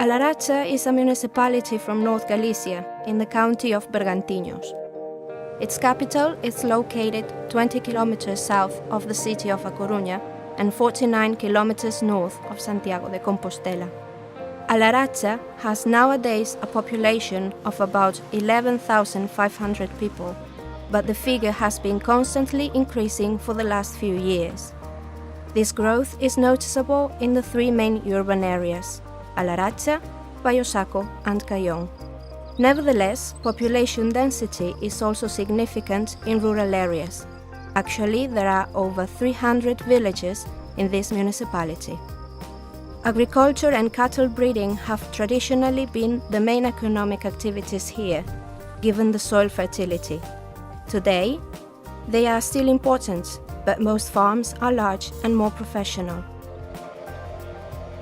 A Laracha is a municipality from North Galicia, in the county of Bergantiños. Its capital is located 20 kilometers south of the city of A Coruña and 49 kilometers north of Santiago de Compostela. A Laracha has nowadays a population of about 11,500 people, but the figure has been constantly increasing for the last few years. This growth is noticeable in the three main urban areas: A Laracha, Payo Saco and Cayón. Nevertheless, population density is also significant in rural areas. Actually, there are over 300 villages in this municipality. Agriculture and cattle breeding have traditionally been the main economic activities here, given the soil fertility. Today, they are still important, but most farms are large and more professional.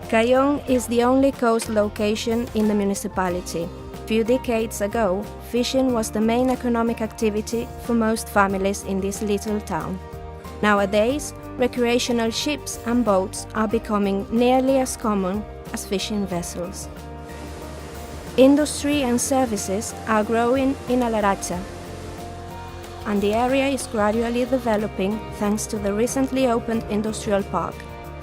Cayón is the only coast location in the municipality. A few decades ago, fishing was the main economic activity for most families in this little town. Nowadays, recreational ships and boats are becoming nearly as common as fishing vessels. Industry and services are growing in A Laracha, and the area is gradually developing thanks to the recently opened industrial park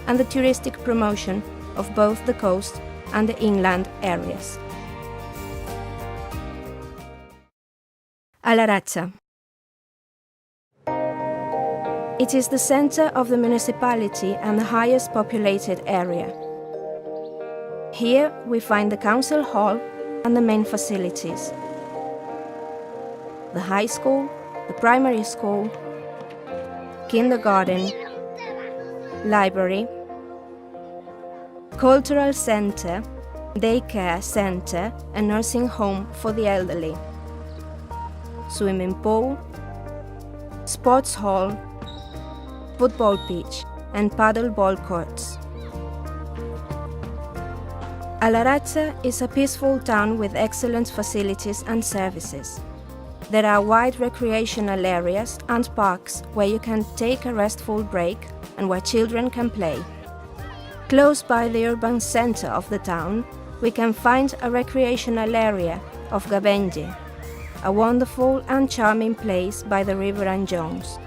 and the touristic promotion of both the coast and the inland areas. A Laracha. It is the center of the municipality and the highest populated area. Here we find the council hall and the main facilities: the high school, the primary school, kindergarten, library, cultural center, daycare center and nursing home for the elderly, swimming pool, sports hall, football pitch and paddleball courts. A Laracha is a peaceful town with excellent facilities and services. There are wide recreational areas and parks where you can take a restful break and where children can play. Close by the urban center of the town, we can find a recreational area of Gavenge, a wonderful and charming place by the river Anjones.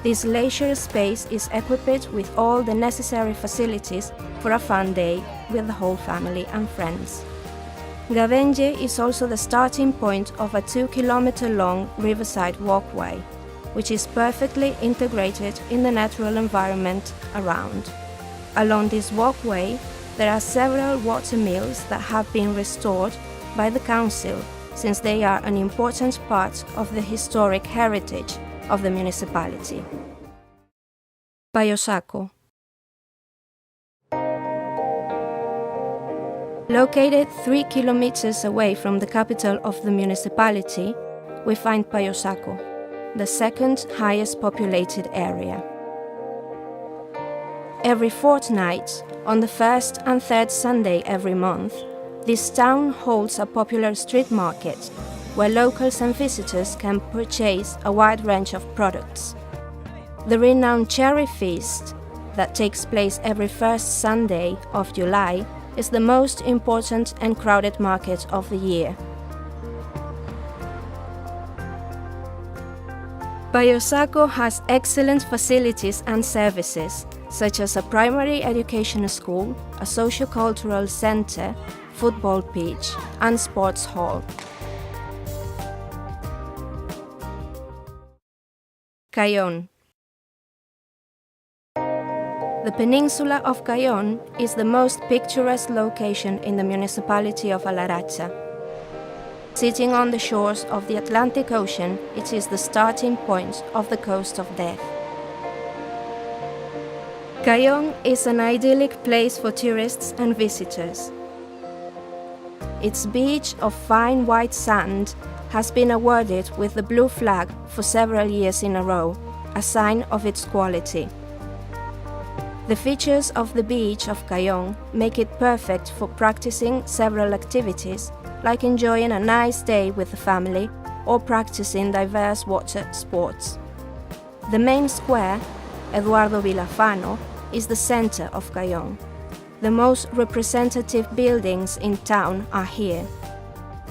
This leisure space is equipped with all the necessary facilities for a fun day with the whole family and friends. Gavenge is also the starting point of a 2-kilometer-long riverside walkway, which is perfectly integrated in the natural environment around. Along this walkway, there are several water mills that have been restored by the council, since they are an important part of the historic heritage of the municipality. Payo Saco. Located 3 kilometers away from the capital of the municipality, we find Payo Saco, the second highest populated area. Every fortnight, on the first and third Sunday every month, this town holds a popular street market where locals and visitors can purchase a wide range of products. The renowned Cherry Feast, that takes place every first Sunday of July, is the most important and crowded market of the year. Payo Saco has excellent facilities and services, such as a primary education school, a socio-cultural center, football pitch, and sports hall. Cayón. The peninsula of Cayón is the most picturesque location in the municipality of A Laracha. Sitting on the shores of the Atlantic Ocean, it is the starting point of the Coast of Death. Cayón is an idyllic place for tourists and visitors. Its beach of fine white sand has been awarded with the blue flag for several years in a row, a sign of its quality. The features of the beach of Cayón make it perfect for practicing several activities, like enjoying a nice day with the family or practicing diverse water sports. The main square, Eduardo Vilafano, is the center of Cayón. The most representative buildings in town are here: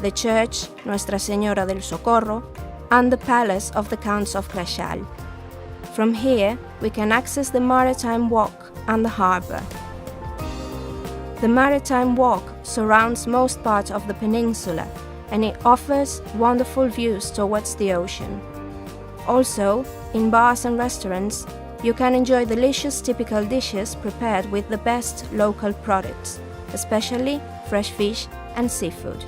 the church Nuestra Señora del Socorro and the palace of the Counts of Crachal. From here, we can access the Maritime Walk and the harbour. The Maritime Walk surrounds most part of the peninsula, and it offers wonderful views towards the ocean. Also, in bars and restaurants, you can enjoy delicious typical dishes prepared with the best local products, especially fresh fish and seafood.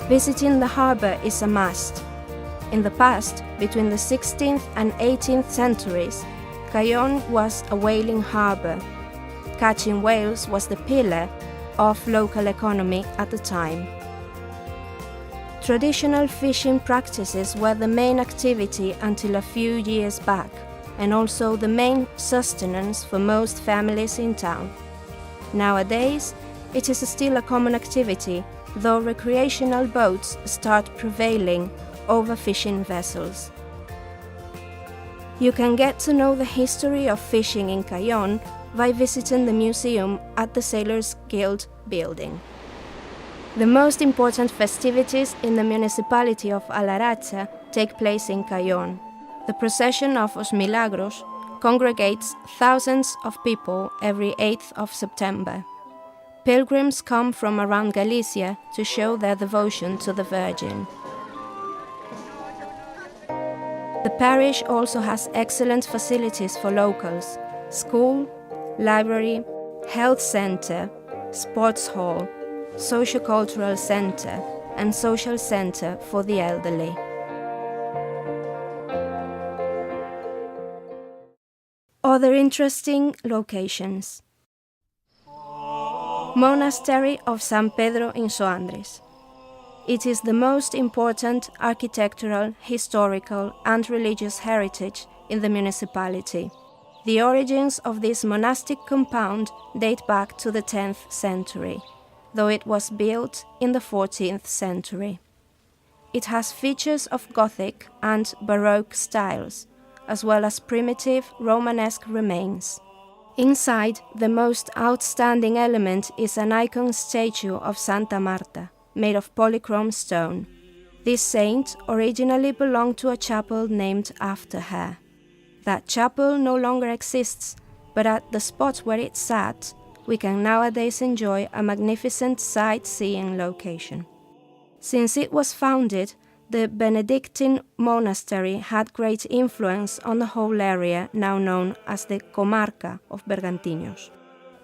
Visiting the harbour is a must. In the past, between the 16th and 18th centuries, Cayón was a whaling harbour. Catching whales was the pillar of local economy at the time. Traditional fishing practices were the main activity until a few years back, and also the main sustenance for most families in town. Nowadays, it is still a common activity, though recreational boats start prevailing over fishing vessels. You can get to know the history of fishing in Cayón by visiting the museum at the Sailors Guild building. The most important festivities in the municipality of A Laracha take place in Cayón. The procession of Os Milagros congregates thousands of people every 8th of September. Pilgrims come from around Galicia to show their devotion to the Virgin. The parish also has excellent facilities for locals: school, library, health center, sports hall, socio-cultural center, and social center for the elderly. Other interesting locations: Monastery of San Pedro in Soandres. It is the most important architectural, historical, and religious heritage in the municipality. The origins of this monastic compound date back to the 10th century, though it was built in the 14th century. It has features of Gothic and Baroque styles, as well as primitive Romanesque remains. Inside, the most outstanding element is an icon statue of Santa Marta, made of polychrome stone. This saint originally belonged to a chapel named after her. That chapel no longer exists, but at the spot where it sat, we can nowadays enjoy a magnificent sightseeing location. Since it was founded, the Benedictine monastery had great influence on the whole area now known as the Comarca of Bergantiños.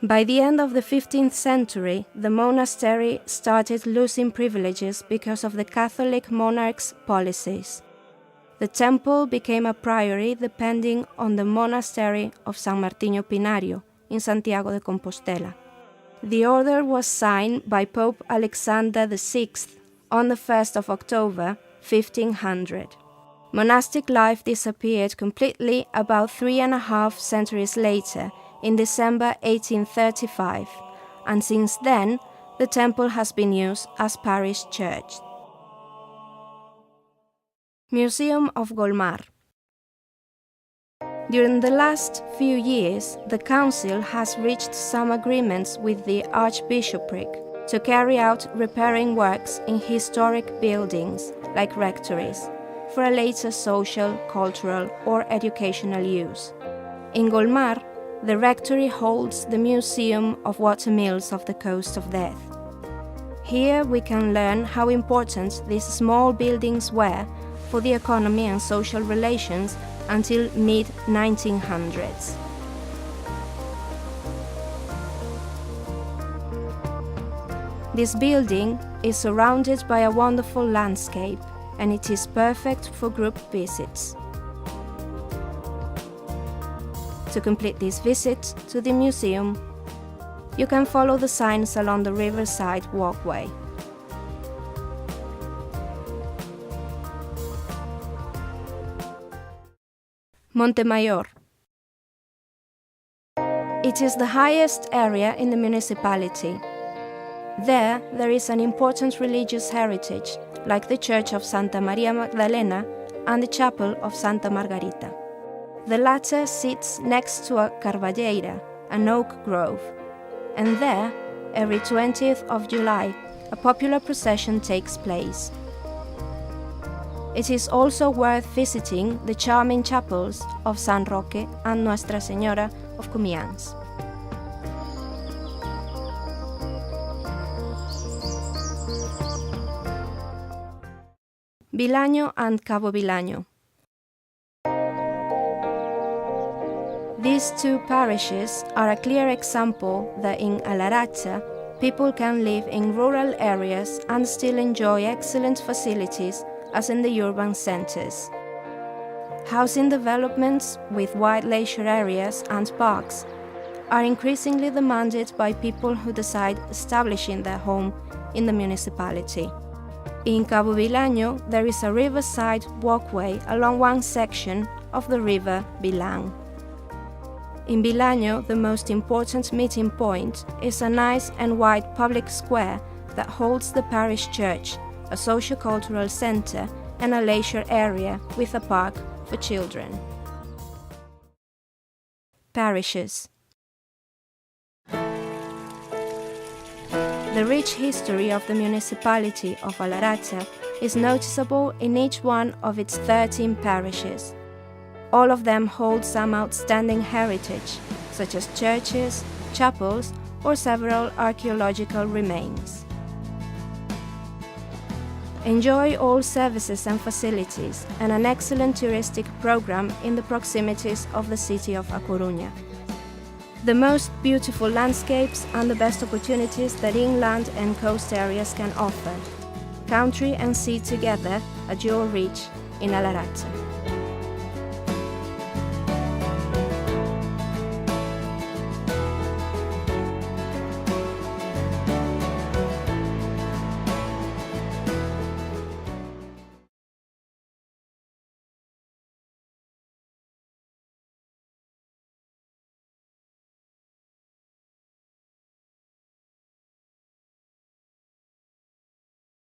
By the end of the 15th century, the monastery started losing privileges because of the Catholic monarch's policies. The temple became a priory depending on the monastery of San Martino Pinario in Santiago de Compostela. The order was signed by Pope Alexander VI on the 1st of October, 1500. Monastic life disappeared completely about 3.5 centuries later, in December 1835, and since then, the temple has been used as parish church. Museum of Golmar. During the last few years, the Council has reached some agreements with the Archbishopric to carry out repairing works in historic buildings, like rectories, for a later social, cultural, or educational use. In Golmar, the rectory holds the Museum of Watermills of the Coast of Death. Here we can learn how important these small buildings were for the economy and social relations until mid-1900s. This building is surrounded by a wonderful landscape, and it is perfect for group visits. To complete this visit to the museum, you can follow the signs along the riverside walkway. Montemayor. It is the highest area in the municipality. There is an important religious heritage, like the church of Santa Maria Magdalena and the chapel of Santa Margarita. The latter sits next to a carvalheira, an oak grove, and there, every 20th of July, a popular procession takes place. It is also worth visiting the charming chapels of San Roque and Nuestra Señora of Cumians. Vilaño and Cabo Vilaño. These two parishes are a clear example that in A Laracha, people can live in rural areas and still enjoy excellent facilities as in the urban centers. Housing developments with wide leisure areas and parks are increasingly demanded by people who decide establishing their home in the municipality. In Cabo Vilaño, there is a riverside walkway along one section of the river Vilan. In Vilaño, the most important meeting point is a nice and wide public square that holds the parish church, a socio-cultural center, and a leisure area with a park for children. Parishes. The rich history of the municipality of A Laracha is noticeable in each one of its 13 parishes. All of them hold some outstanding heritage, such as churches, chapels, or several archaeological remains. Enjoy all services and facilities and an excellent touristic program in the proximities of the city of A Coruña. The most beautiful landscapes and the best opportunities that inland and coast areas can offer. Country and sea together at your reach in A Laracha.